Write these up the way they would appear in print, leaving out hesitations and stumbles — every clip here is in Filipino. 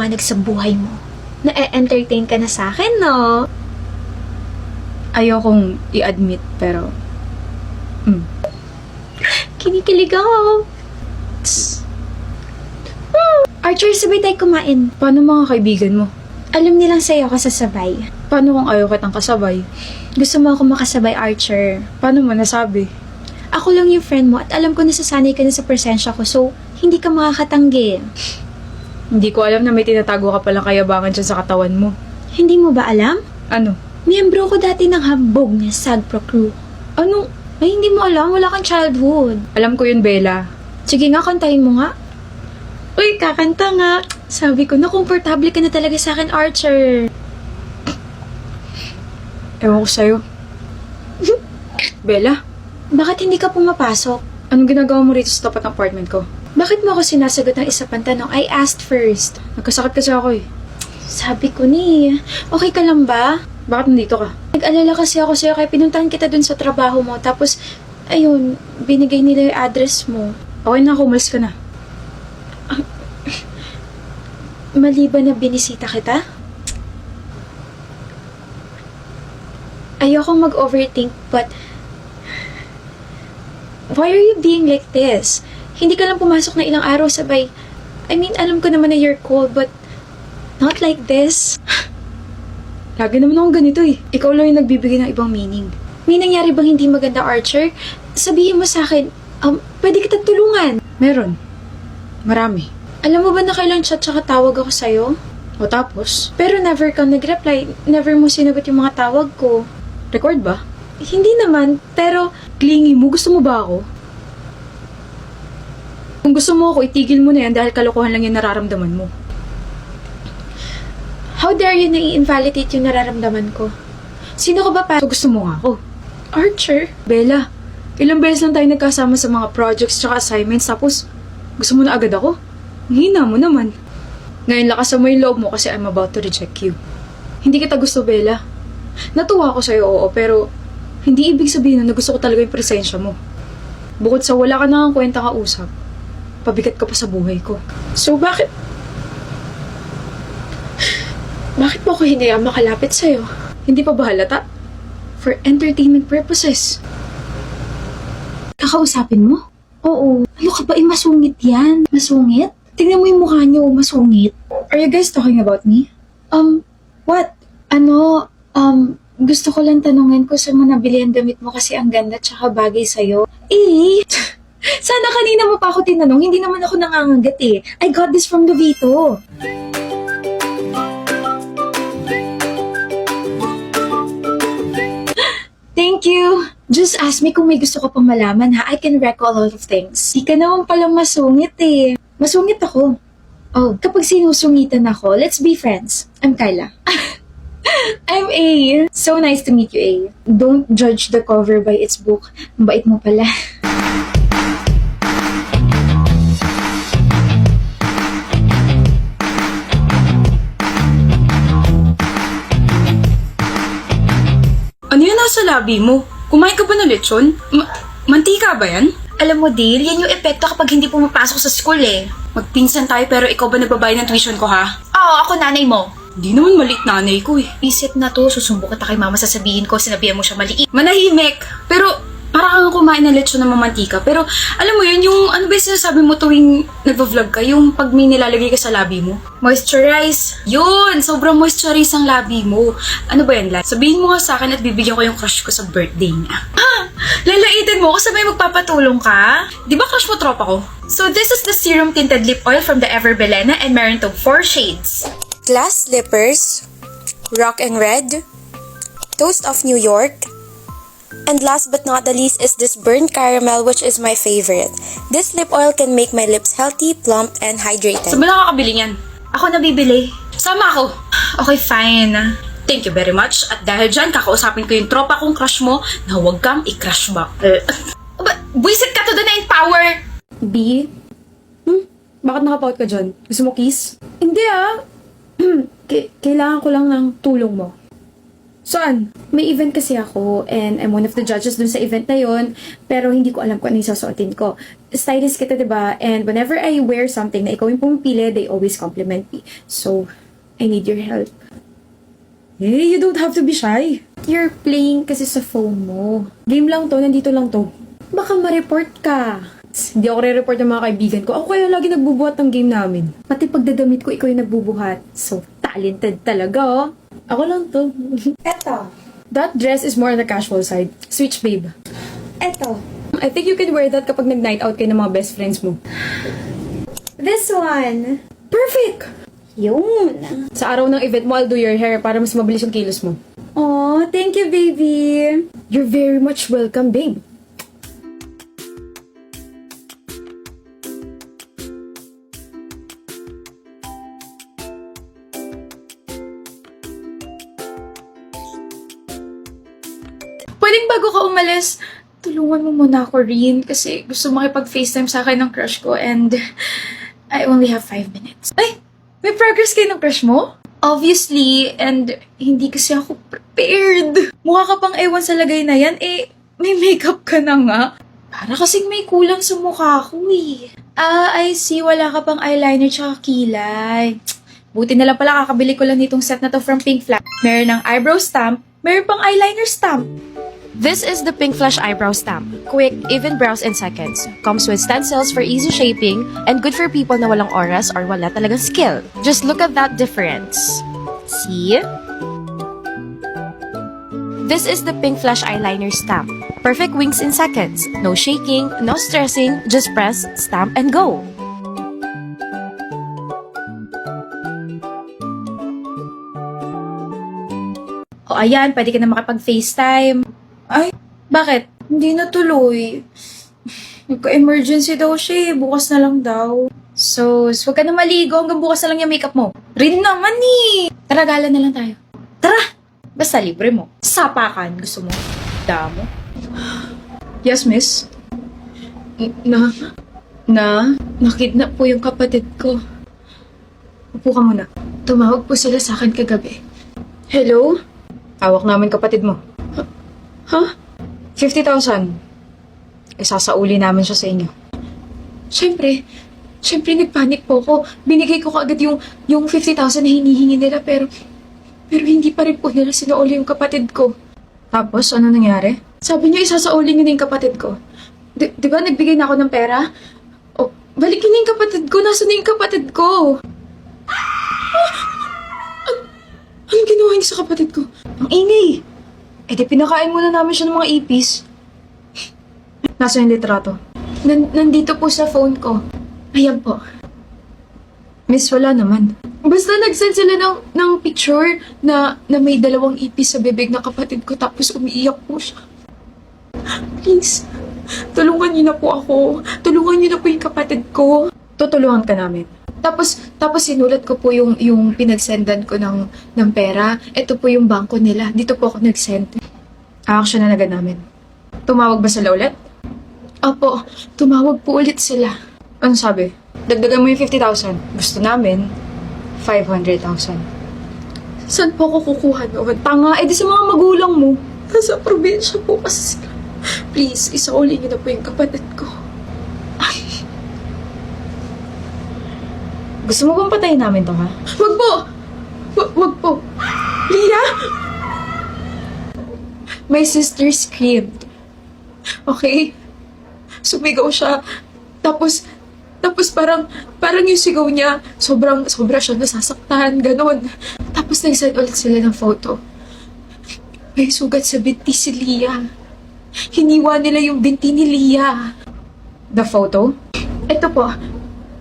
Manag sa buhay mo. Na-entertain ka na sa akin, no? Ayokong i-admit, pero... Kinikilig ako. Archer, sabay tayo kumain. Paano mga kaibigan mo? Alam nilang sa'yo ako sasabay. Paano kung ayaw kitang kasabay? Gusto mo ako makasabay, Archer. Paano mo nasabi? Ako lang yung friend mo at alam ko nasasanay ka na sa presensya ko, so hindi ka makakatanggi. Hindi ko alam na may tinatago ka palang kayabangan dyan sa katawan mo. Hindi mo ba alam? Ano? Miyembro ko dati ng hambog na Sagpro Crew. Ano? Ay, hindi mo alam. Wala kang childhood. Alam ko yun, Bella. Sige nga, kantahin mo nga. Uy, kakanta nga. Sabi ko na, komportable ka na talaga sa akin, Archer. Ewan ko sa'yo. Bella, Bakit hindi ka pumapasok? anong ginagawa mo rito sa tapat ng apartment ko? Bakit mo ako sinasagot ng isa pang tanong? I asked first. Nagkasakit kasi ako eh. Sabi ko okay ka lang ba? Bakit nandito ka? Nag-alala kasi ako sa'yo kaya pinuntahan kita dun sa trabaho mo. Tapos, ayun, binigay nila yung address mo. Okay na ako, umalis ka na. Mali ba na binisita kita? Ayokong mag-overthink, but... Why are you being like this? Hindi ka lang pumasok na ilang araw sabay. I mean, alam ko naman na you're cold, but... Not like this. Lagi naman akong ganito eh. Ikaw lang yung nagbibigay ng ibang meaning. May nangyari bang hindi maganda, Archer? Sabihin mo sa akin, pwede kitang tulungan. Meron. Marami. Alam mo ba na kailang chat tsaka tawag ako sa'yo? O tapos, Pero never kang nag-reply. Never mo sinagot yung mga tawag ko. record ba? Hindi naman, pero Clingy mo, gusto mo ba ako? Kung gusto mo ako, itigil mo na yan dahil kalokohan lang yung nararamdaman mo. how dare you na i-invalidate yung nararamdaman ko? Sino ka ba So gusto mo nga ako. Archer? Bella, ilang beses lang tayo nagkasama sa mga projects tsaka assignments tapos gusto mo na agad ako? Ang hina mo naman. Ngayon lakasan mo yung loob mo kasi I'm about to reject you. Hindi kita gusto, Bella. Natuwa ako sa'yo, oo, pero hindi ibig sabihin na gusto ko talaga yung presensya mo. Bukod sa wala ka nang kwenta kausap, pabigat ka pa sa buhay ko. So bakit mo ako hinayang makalapit sa'yo? Hindi pa ba halata? For entertainment purposes. Kakausapin mo? Oo. Ano ka ba? Masungit yan. Masungit? Tingnan mo yung mukha niyo, masungit. Are you guys talking about me? What? Gusto ko lang tanungin ko saan mo nabili ang damit mo kasi ang ganda tsaka bagay sa'yo. Sana kanina mo pa ako tinanong, hindi naman ako nangangagat eh. I got this from Gavito. Thank you. Just ask me kung may gusto ko pang malaman ha. I can recall a lot of things. Di ka naman pala masungit eh. Masungit ako. Oh, kapag sinusungitan ako, let's be friends. I'm Kyla. I'm A. So nice to meet you, A. Don't judge the cover by its book. Ang bait mo pala. Ano yan nasa labi mo? Kumain ka ba ng lechon? Mantika ba yan? Alam mo, Dale, yan yung epekto kapag hindi pumapasok sa school eh. Magpinsan tayo pero ikaw ba nagbabayad ng tuition ko ha? Oo, ako nanay mo. Hindi naman maliit nanay ko eh. Isip na to, susumbo kita kay mama, sasabihin ko, sinabihan mo siya maliit. Manahimik! Pero para kang kumain ng lechon na mamantika. Pero alam mo yun, yung ano ba yung sinasabi mo tuwing nagva-vlog ka? Yung pag may nilalagay ka sa labi mo? Moisturize. Yun! Sobrang moisturize ang labi mo. Ano ba yan, Lai? Sabihin mo nga sa akin at bibigyan ko yung crush ko sa birthday niya. Lalaitin mo ako, sabay magpapatulong ka? Di ba crush mo tropa ko? So this is the Serum Tinted Lip Oil from the Ever Belena and meron tong 4 shades. Glass Slippers, Rock and Red, Toast of New York, and last but not the least is this burnt caramel, which is my favorite. This lip oil can make my lips healthy, plump, and hydrated. Saan ba nakakabili niyan? Ako nabibili. Sama ako! Okay, fine. Thank you very much. At dahil dyan, kakausapin ko yung tropa kong crush mo na huwag kang i-crush back. Buisit ka to doon na in power! B? Bakit nakapout ka dyan? Gusto mo kiss? Hindi ah. Kailangan ko lang ng tulong mo. Saan? May event kasi ako and I'm one of the judges dun sa event na yon, pero hindi ko alam kung ano yung susuotin ko. Stylist kita, diba? And whenever I wear something na ikaw yung pumipili, they always compliment me. So, I need your help. Hey, you don't have to be shy. You're playing kasi sa phone mo. Game lang to, nandito lang to. Baka ma-report ka. Hindi ako re-report ng mga kaibigan ko. Ako kaya lagi nagbubuhat ng game namin. Pati pagdadamit ko, ikaw yung nagbubuhat. So, talented talaga, oh. Ako lang to. Eto. That dress is more on the casual side. Switch, babe. Eto. I think you can wear that kapag nag-night out kayo ng mga best friends mo. This one. Perfect! Yun. Sa araw ng event mo, I'll do your hair para mas mabilis yung kilos mo. Oh, thank you, baby. You're very much welcome, babe. Pwedeng bago ka umalis, tulungan mo muna ako rin kasi gusto makipag-FaceTime sa akin ng crush ko and I only have 5 minutes. Ay! May progress kayo ng crush mo? Obviously, and hindi kasi ako prepared. Mukha ka pang ewan sa lagay na yan, eh, may makeup ka na nga. Para kasing may kulang sa mukha ko eh. I see. Wala ka pang eyeliner tsaka kilay. Buti na lang pala kakabili ko lang nitong set na to from Pink Flash. Meron ng eyebrow stamp, meron pang eyeliner stamp. This is the Pink Flash Eyebrow Stamp. Quick, even brows in seconds. Comes with stencils for easy shaping and good for people na walang oras or wala talagang skill. Just look at that difference. See? This is the Pink Flash Eyeliner Stamp. Perfect wings in seconds. No shaking, no stressing, just press, stamp, and go. O ayan, pwede ka na makapag-FaceTime. Ay, Bakit? hindi na tuloy. Nagka-emergency daw siya eh. Bukas na lang daw. So, huwag ka na maligo hanggang bukas na lang yung makeup mo. Rin naman eh. Tara, gala na lang tayo. Tara! Basta libre mo. Sapakan, gusto mo? Damo. Yes, miss? Nakidnap po yung kapatid ko. Upo ka muna. Tumawag po sila sa akin kagabi. Hello? Hawak namin kapatid mo. Ha? 50,000. Isasauli namin siya sa inyo. Siyempre, nagpanik po ako. Binigay ko kaagad yung 50,000 na hinihingi nila pero hindi pa rin po nila sinauli yung kapatid ko. Tapos, ano nangyari? Sabi niyo isasauli niyo na yung kapatid ko. Di ba nagbigay na ako ng pera? O, balikin niyo yung kapatid ko. Nasaan na yung kapatid ko? Anong ginawa niyo sa kapatid ko? Ang ingay! Eh di pinakain muna namin siya ng mga ipis. Nasaan yung litrato? Nandito po sa phone ko. Ayan po. Miss, wala naman. Basta nag-send sila ng picture na may 2 ipis sa bibig ng kapatid ko tapos umiiyak po siya. Please, tulungan niyo na po ako. Tulungan niyo na po yung kapatid ko. Tutulungan ka namin. Tapos sinulat ko po yung pinagsendan ko ng pera. Ito po yung bangko nila. Dito po ako nag-send. Action na agad namin. Tumawag ba sila ulit? Opo, tumawag po ulit sila. Ano sabi? Dagdagan mo yung 50,000. Gusto namin, 500,000. Saan po ako kukuha noon? Tanga, edi sa mga magulang mo. Nasa probinsya po kasi sila. Please, isauli niyo na po yung kapatid ko. Gusto mo bang patayin namin to, ha? Wag po! Wag po! Leah! My sister screamed. Okay? Sumigaw siya. Tapos parang yung sigaw niya, sobra siya nasasaktan, ganon. Tapos nag-send ulit sila ng photo. May sugat sa binti si Leah. Hiniwa nila yung binti ni Leah. The photo? Ito po.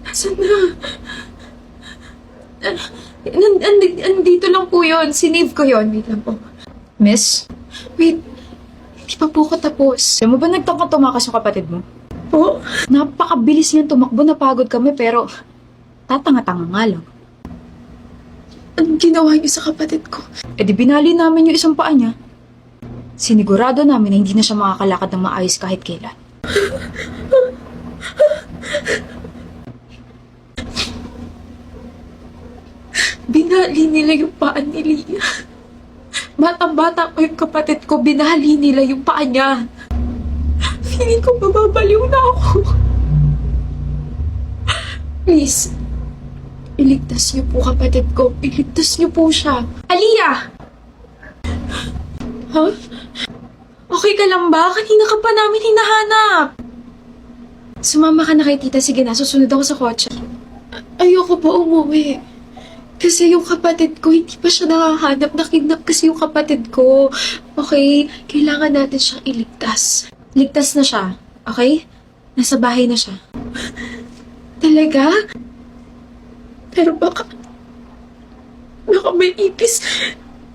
Nasaan na? Andito lang po yun. Sinave ko yun. Wait lang po. Miss? Wait. Hindi pa po ko tapos. Alam mo ba nagtangkang tumakas yung kapatid mo? Po? Napakabilis niyan tumakbo, napagod kami, pero tatanga-tanga nga lang. Anong ginawa niyo sa kapatid ko? E di binali namin yung isang paa niya. Sinigurado namin na hindi na siya makakalakad ng maayos kahit kailan. Binali nila yung paan ni Leah. Batang-bata ko yung kapatid ko, binali nila yung paa niya. Feeling ko mababaliw na ako. Please, iligtas niyo po kapatid ko. Iligtas niyo po siya. Aliyah! Huh? Okay ka lang ba? Kanina ka pa namin hinahanap. Sumama ka na kay tita. Sige na, susunod ako sa kotse. Ayoko pa umuwi. Kasi yung kapatid ko, hindi pa siya nakahanap. Nakidnap kasi yung kapatid ko. Okay? Kailangan natin siyang iligtas. Ligtas na siya. Okay? Nasa bahay na siya. Talaga? Pero baka may ipis.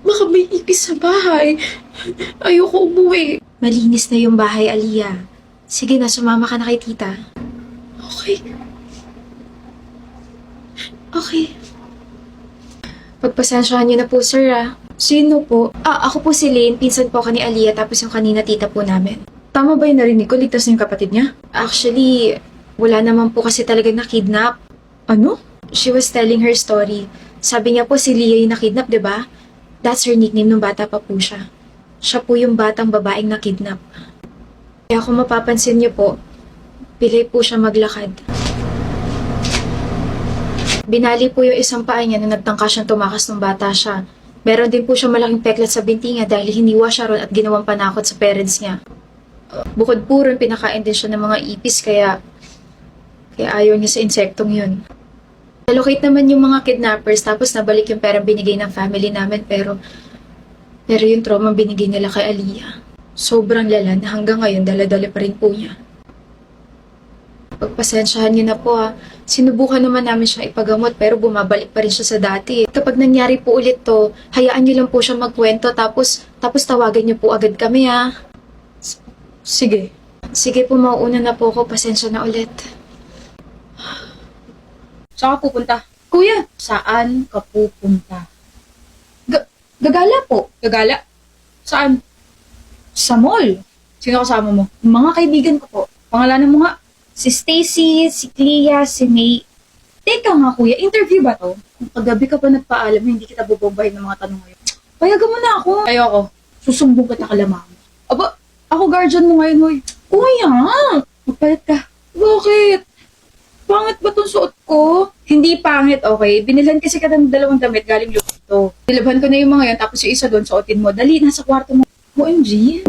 Baka may ipis sa bahay. Ayoko umuwi. Malinis na yung bahay, Aliyah. Sige na, sumama ka na kay tita. Okay. Okay. Pagpasensyahan niyo na po, sir, ah. Sino po? Ako po si Lane. Pinsan po ako ni Aliyah, tapos yung kanina tita po namin. Tama ba yung narinig ko? Ligtas na yung kapatid niya? Actually, wala naman po kasi talaga na-kidnap. Ano? She was telling her story. Sabi niya po si Leah yung na-kidnap, di ba? That's her nickname nung bata pa po siya. Siya po yung batang babaeng na-kidnap. Kaya kung mapapansin niyo po, pilay po siya maglakad. Binali po yung isang paa niya nung nagtangka siyang tumakas nung bata siya. Meron din po siya malaking peklat sa binti niya dahil hiniwa siya ron at ginawang panakot sa parents niya. Bukod po ron, pinakain din siya ng mga ipis kaya ayaw niya sa insektong yun. Nalocate naman yung mga kidnappers tapos nabalik yung perang binigay ng family namin pero yung trauma binigay nila kay Aliyah. Sobrang lala na hanggang ngayon dala-dala pa rin po niya. Pagpasensyahan niyo na po ha. Sinubukan naman namin siyang ipagamot pero bumabalik pa rin siya sa dati. Kapag nangyari po ulit to, hayaan niyo lang po siya magkwento tapos tawagan niyo po agad kami ha. Sige. Sige po, mauuna na po ako. Pasensya na ulit. Saan ka pupunta? Kuya, saan ka pupunta? Gagala po. Gagala? Saan? Sa mall. Sino kasama mo? Mga kaibigan ko po. Pangalanan mo nga. Si Stacy, si Clea, si May. Teka nga kuya, interview ba to? Kung kagabi ka pa nagpaalam, hindi kita bubombahin ng mga tanong ngayon. Payagan mo na ako. Ayoko. Susumbong kita kalamang. Aba, ako guardian mo ngayon, hoy. Kuya! Magpalit ka. Bakit? Pangit ba tong suot ko? Hindi pangit, okay? Binilhan kasi ka ng 2 damit galing Lupito. Nilabhan ko na yung mga yan, tapos yung isa doon, suotin mo. Dali, nasa kwarto mo. OMG?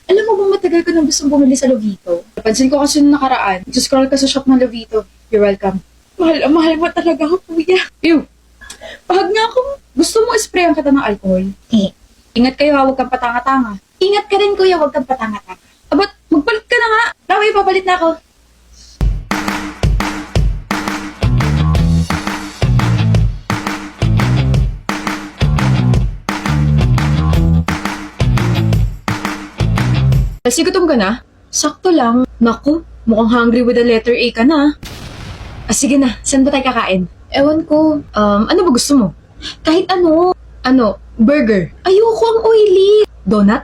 Alam mo bang matagal ko nang gustong bumili sa Lovito? Napansin ko kasi nung nakaraan, scroll ka sa shop ng Lovito. You're welcome. Mahal mo talaga ako, kuya. Ew! Pahag nga ako. Gusto mo sprayan kita ng alcohol? Ingat kayo ha, huwag kang patanga-tanga. Ingat ka rin, kuya. Huwag kang patanga-tanga. Abat, magpalit ka na nga. Taway, papalit na ako. Kasi gutom ka na? Sakto lang. Naku, mukhang hungry with the letter A ka na. Sige na, saan ba tayo kakain? Ewan ko. Ano ba gusto mo? Kahit ano. Ano, burger? Ayoko ang oily. Donut?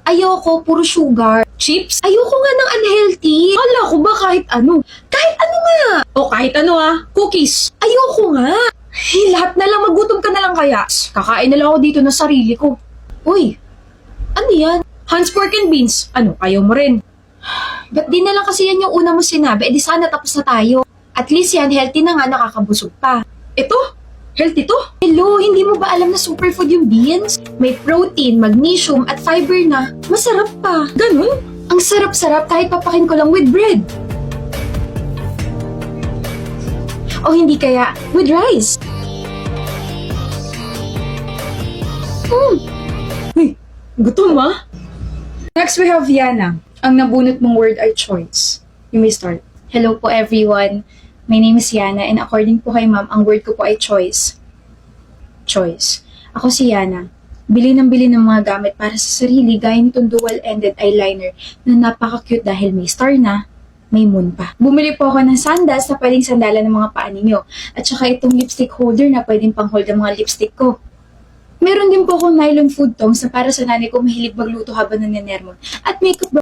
Ayoko, puro sugar. Chips? Ayoko nga ng unhealthy. Kala ko ba kahit ano? Kahit ano nga. O kahit ano cookies? Ayoko nga. Lahat na lang, magutom ka na lang kaya. Kakain na lang ako dito ng sarili ko. Uy, ano yan? Hans Pork and Beans. Ano, ayaw mo rin? Ba't di na lang kasi yan yung una mo sinabi? Di sana tapos na tayo. At least yan, healthy na nga, nakakabusog pa. Ito? Healthy to? Hello, hindi mo ba alam na superfood yung beans? May protein, magnesium, at fiber na. Masarap pa. Ganun? Ang sarap-sarap kahit papakin ko lang with bread. O hindi kaya, with rice. Uy, gutom ah. Next we have Yana. Ang nabunot mong word ay choice. You may start. Hello po everyone. My name is Yana and according po kay ma'am, ang word ko po ay choice. Choice. Ako si Yana. Bili ng mga gamit para sa sarili gaya nitong dual-ended eyeliner na napaka-cute dahil may star na, may moon pa. Bumili po ako ng sandals na pwedeng sandalan ng mga paa ninyo. At saka itong lipstick holder na pwedeng pang-hold ang mga lipstick ko. Meron din po akong nylon food tongs na para sa nanay ko mahilig magluto habang nanenermon. At makeup